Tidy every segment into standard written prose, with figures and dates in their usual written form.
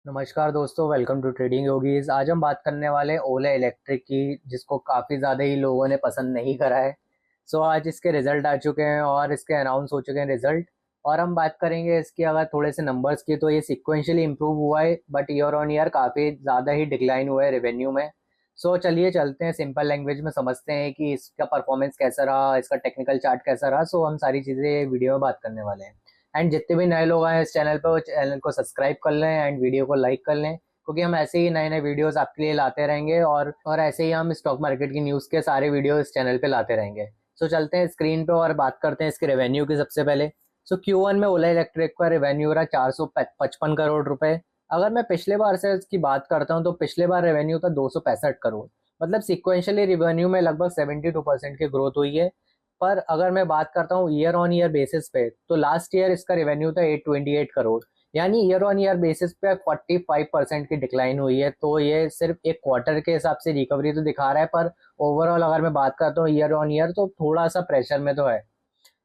नमस्कार दोस्तों, welcome to trading yogis. आज हम बात करने वाले हैं ओला इलेक्ट्रिक की, जिसको काफ़ी ज़्यादा ही लोगों ने पसंद नहीं करा है। आज इसके रिजल्ट आ चुके हैं और इसके अनाउंस हो चुके हैं रिजल्ट। और हम बात करेंगे इसकी अगर थोड़े से नंबर्स की, तो ये सिक्वेंशियली इंप्रूव हुआ है, बट ईयर ऑन ईयर काफ़ी ज़्यादा ही डिक्लाइन हुआ है रेवेन्यू में। चलिए चलते हैं, सिंपल लैंग्वेज में समझते हैं कि इसका परफॉर्मेंस कैसा रहा, इसका टेक्निकल चार्ट कैसा रहा। हम सारी चीज़ें वीडियो में बात करने वाले हैं। एंड जितने भी नए लोग आए इस चैनल पर, वो चैनल को सब्सक्राइब कर लें एंड वीडियो को लाइक कर लें, क्योंकि हम ऐसे ही नए नए वीडियोस आपके लिए लाते रहेंगे और ऐसे ही हम स्टॉक मार्केट की न्यूज़ के सारे वीडियो इस चैनल पे लाते रहेंगे। चलते हैं स्क्रीन पे और बात करते हैं इसके रेवेन्यू की सबसे पहले। Q1 में ओला इलेक्ट्रिक का रेवेन्यू रहा 455 करोड़ रुपए। अगर मैं पिछले बार से इसकी बात करता हूँ तो पिछले बार रेवेन्यू था 265 करोड़। मतलब सिक्वेंशियली रेवेन्यू में लगभग 72% की ग्रोथ हुई है। पर अगर मैं बात करता हूँ ईयर ऑन ईयर बेसिस पे, तो लास्ट ईयर इसका रेवेन्यू था 828 करोड़। यानी ईयर ऑन ईयर बेसिस पे 45% की डिक्लाइन हुई है। तो ये सिर्फ एक क्वार्टर के हिसाब से रिकवरी तो दिखा रहा है, पर ओवरऑल अगर मैं बात करता हूँ ईयर ऑन ईयर, तो थोड़ा सा प्रेशर में तो है।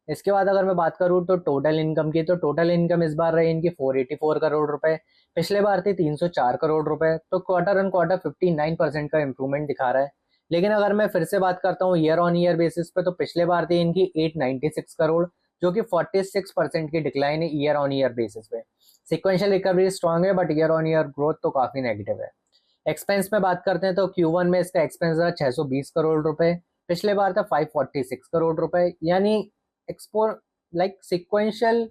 इसके बाद अगर मैं बात करूँ तो टोटल इनकम की, तो टोटल इनकम इस बार रही इनकी 484 करोड़ रुपए। पिछले बार थी 304 करोड़ रुपए। तो क्वार्टर ऑन क्वार्टर 59% का इंप्रूवमेंट दिखा रहा है। लेकिन अगर मैं फिर से बात करता हूँ ईयर ऑन ईयर बेसिस पे, तो पिछले बार थी इनकी 896 करोड़, जो कि 46% की डिक्लाइन है ईयर ऑन ईयर बेसिस पे। सिक्वेंशियल रिकवरी स्ट्रांग है, but year on year growth तो काफी नेगेटिव है। एक्सपेंस में बात करते हैं तो Q1 में इसका एक्सपेंस रहा 620 करोड़ रुपए। पिछले बार था 546 करोड़ रुपए। यानी एक्सपो लाइक सिक्वेंशियल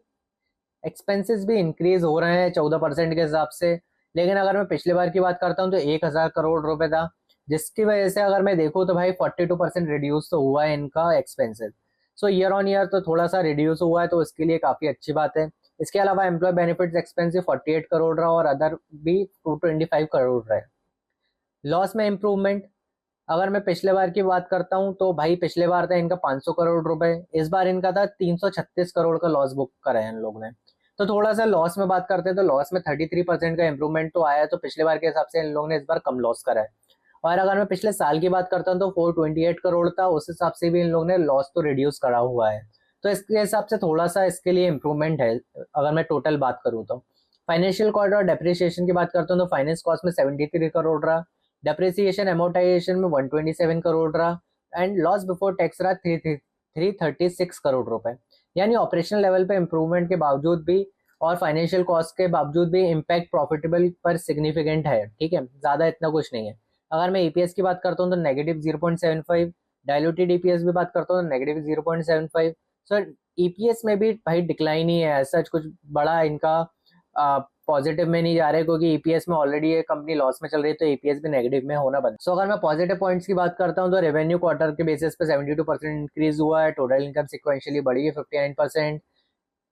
एक्सपेंसेस भी इंक्रीज हो रहे हैं 14% के हिसाब से। लेकिन अगर मैं पिछले बार की बात करता हूँ तो 1000 करोड़ रुपए था, जिसकी वजह से अगर मैं देखूँ तो भाई 42% रिड्यूस तो हुआ है इनका एक्सपेंसेस। ईयर ऑन ईयर तो थोड़ा सा रिड्यूस हुआ है, तो इसके लिए काफ़ी अच्छी बात है। इसके अलावा एम्प्लॉय बेनिफिट्स एक्सपेंसिव 48 करोड़ रहा और अदर भी 225 करोड़ रहे। लॉस में इम्प्रूवमेंट, अगर मैं पिछले बार की बात करता हूँ तो भाई पिछले बार था इनका 500 करोड़ रुपए, इस बार इनका था 336 करोड़ का लॉस बुक करा है इन लोग ने। तो थोड़ा सा लॉस में बात करते हैं तो लॉस में 33% का इम्प्रूवमेंट तो आया है। तो पिछले बार के हिसाब से इन लोगों ने इस बार कम लॉस करा है। और अगर मैं पिछले साल की बात करता हूँ तो 428 करोड़ था, उस हिसाब से भी इन लोगों ने लॉस तो रिड्यूस करा हुआ है। तो इसके हिसाब से थोड़ा सा इसके लिए इम्प्रूवमेंट है अगर मैं टोटल बात करूँ तो। फाइनेंशियल कॉस्ट और डेप्रिसिएशन की बात करता हूँ तो फाइनेंस कॉस्ट में 73 करोड़ रहा, डेप्रिसिएशन एमोटाइजेशन में 127 करोड़ रहा, एंड लॉस बिफोर टैक्स रहा 336 करोड़ रुपए। यानी ऑपरेशनल लेवल पे इम्प्रूवमेंट के बावजूद भी और फाइनेंशियल कॉस्ट के बावजूद भी इम्पैक्ट प्रॉफिटेबल पर सिग्निफिकेंट है। ठीक है, ज़्यादा इतना कुछ नहीं है। अगर मैं ईपीएस की बात करता हूँ तो -0.75, डायलूटेड ईपीएस भी बात करता हूँ तो -0.75। सर ईपीएस में भी भाई डिक्लाइन ही है, ऐसा कुछ बड़ा इनका पॉजिटिव में नहीं जा रहे, क्योंकि ईपीएस में ऑलरेडी ये कंपनी लॉस में चल रही है, तो ईपीएस भी नेगेटिव में होना बंद। अगर मैं पॉजिटिव पॉइंट्स की बात करता हूँ तो रेवेन्यू क्वार्टर के बेसिस पे 72% इंक्रीज हुआ है, टोटल इनकम सिक्वेंशियली बढ़ी है 59%।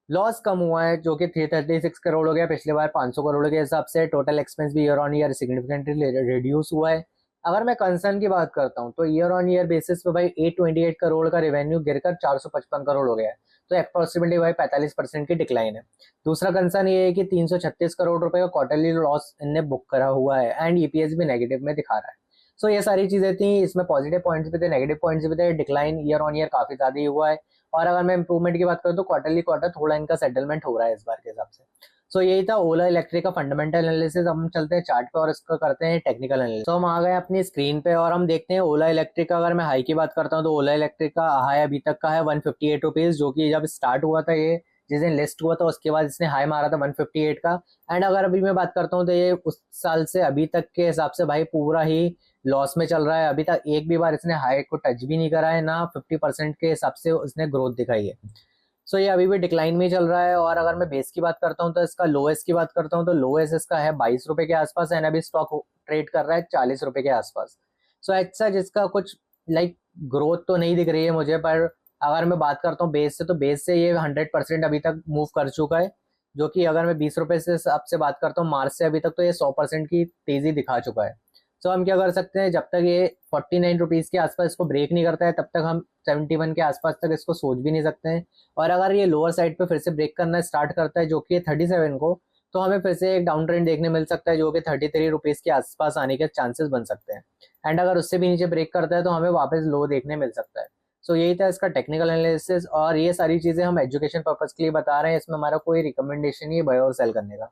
लॉस कम हुआ है जो कि 336 करोड़ हो गया पिछले बार 500 करोड़ के हिसाब से। टोटल एक्सपेंस भी year on year significantly reduce हुआ है। अगर मैं कंसर्न की बात करता हूँ तो ईयर ऑन ईयर बेसिस पे भाई 828 करोड़ का रेवेन्यू गिरकर 455 करोड़ हो गया है। तो अप्रोक्सीमेटली भाई 45% की डिक्लाइन है। दूसरा कंसर्न ये है कि 336 करोड़ रुपए का क्वार्टरली लॉस इनने बुक करा हुआ है, एंड ईपीएस भी नेगेटिव में दिखा रहा है। ये सारी चीजें थी, इसमें पॉजिटिव पॉइंट्स भी थे, नेगेटिव पॉइंट्स भी थे। डिक्लाइन ईयर ऑन ईयर काफी ज्यादा ही हुआ है। और अगर मैं इंप्रूवमेंट की बात करूँ तो क्वार्टरली क्वार्टर थोड़ा इनका सेटलमेंट हो रहा है इस बार के हिसाब से। यही था ओला इलेक्ट्रिक का फंडामेंटल एनालिसिस। अब हम चलते हैं चार्ट पे और इसका करते हैं टेक्निकल एनालिसिस। हम आ गए अपनी स्क्रीन पे और हम देखते हैं ओला इलेक्ट्रिक का। अगर मैं हाई की बात करता हूँ तो ओला इलेक्ट्रिक का हाई अभी तक का है 158 रुपीज, जो कि जब स्टार्ट हुआ था, ये जिस दिन लिस्ट हुआ था उसके बाद इसने हाई मारा था 158 का। एंड अगर अभी मैं बात करता हूँ तो ये उस साल से अभी तक के हिसाब से भाई पूरा ही लॉस में चल रहा है। अभी तक एक भी बार इसने हाई को टच भी नहीं करा है, ना 50% के हिसाब से उसने ग्रोथ दिखाई है। ये अभी भी डिक्लाइन में चल रहा है। और अगर मैं बेस की बात करता हूँ तो इसका लोएस्ट की बात करता हूँ तो लोएस्ट इसका है 22 रुपए के आसपास, एंड अभी स्टॉक ट्रेड कर रहा है 40 रुपए के आसपास। ऐसा जिसका कुछ ग्रोथ तो नहीं दिख रही है मुझे। पर अगर मैं बात करता हूँ बेस से, तो बेस से ये 100% अभी तक मूव कर चुका है, जो कि अगर मैं 20 रुपए से आपसे बात करता हूँ मार्च से अभी तक, तो ये 100% की तेजी दिखा चुका है। हम क्या कर सकते हैं, जब तक ये 49 रुपीज के आसपास इसको ब्रेक नहीं करता है तब तक हम 71 के आसपास तक इसको सोच भी नहीं सकते हैं। और अगर ये लोअर साइड पे फिर से ब्रेक करना स्टार्ट करता है, जो कि 37 को, तो हमें फिर से एक डाउन ट्रेंड देखने मिल सकता है, जो कि 33 रुपीज के आसपास आने के चांसेस बन सकते हैं। एंड अगर उससे भी नीचे ब्रेक करता है तो हमें वापस लो देखने मिल सकता है। यही था इसका टेक्निकल एनालिसिस। और ये सारी चीजें हम एजुकेशन पर्पज के लिए बता रहे हैं, इसमें हमारा कोई रिकमेंडेशन नहीं है बाय और सेल करने का।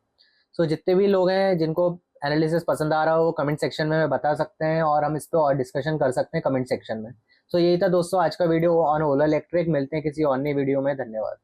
सो जितने भी लोग हैं जिनको एनालिसिस पसंद आ रहा हो वो कमेंट सेक्शन में बता सकते हैं और हम इस पर और डिस्कशन कर सकते हैं कमेंट सेक्शन में। सो यही था दोस्तों आज का वीडियो ऑन ओला इलेक्ट्रिक। मिलते हैं किसी और नई वीडियो में। धन्यवाद।